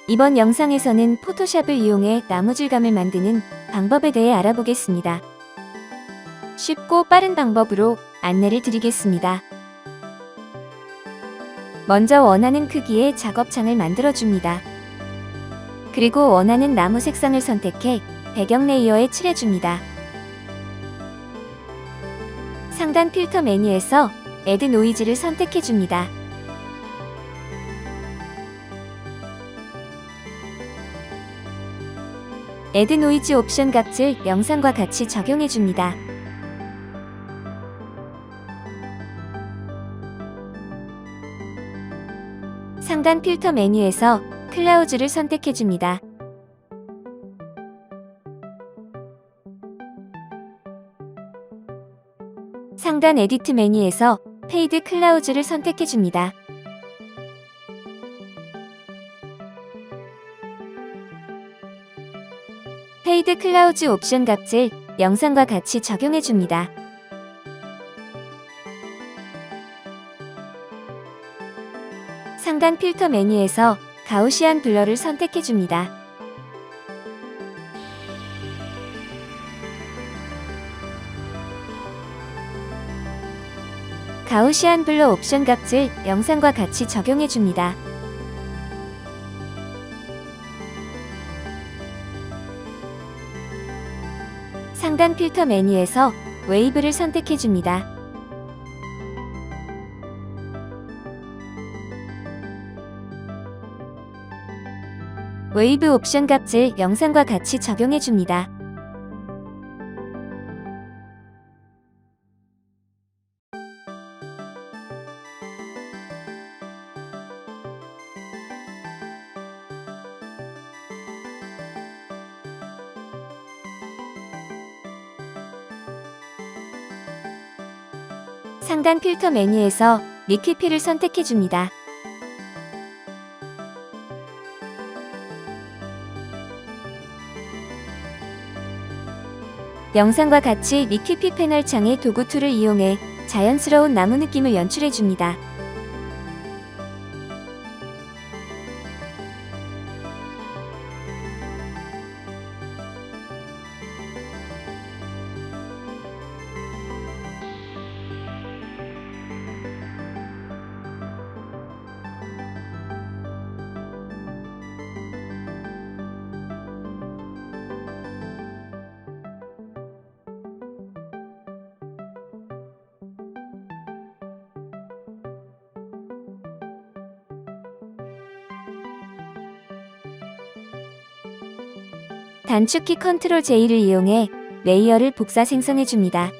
이번 영상에서는 포토샵을 이용해 나무 질감을 만드는 방법에 대해 알아보겠습니다. 쉽고 빠른 방법으로 안내를 드리겠습니다. 먼저 원하는 크기의 작업창을 만들어줍니다. 그리고 원하는 나무 색상을 선택해 배경 레이어에 칠해줍니다. 상단 필터 메뉴에서 Add Noise를 선택해줍니다. Add Noise 옵션 값을 영상과 같이 적용해줍니다. 상단 필터 메뉴에서 클라우즈를 선택해줍니다. 상단 에디트 메뉴에서 페이드 클라우즈를 선택해줍니다. 페이드 클라우즈 옵션 값을 영상과 같이 적용해줍니다. 상단 필터 메뉴에서 가우시안 블러를 선택해줍니다. 가우시안 블러 옵션 값을 영상과 같이 적용해줍니다. 상단 필터 메뉴에서 웨이브를 선택해줍니다. 웨이브 옵션 값을 영상과 같이 적용해줍니다. 상단 필터 메뉴에서 리퀴피를 선택해줍니다. 영상과 같이 리퀴피 패널 창의 도구 툴을 이용해 자연스러운 나무 느낌을 연출해줍니다. 단축키 컨트롤 J를 이용해 레이어를 복사 생성해줍니다.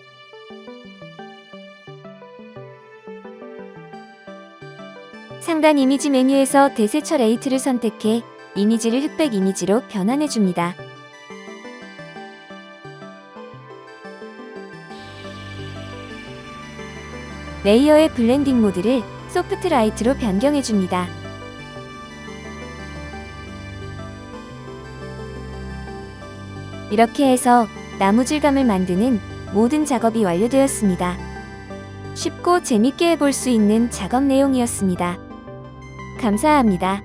상단 이미지 메뉴에서 대세처 레이트를 선택해 이미지를 흑백 이미지로 변환해줍니다. 레이어의 블렌딩 모드를 소프트 라이트로 변경해줍니다. 이렇게 해서 나무 질감을 만드는 모든 작업이 완료되었습니다. 쉽고 재밌게 해볼 수 있는 작업 내용이었습니다. 감사합니다.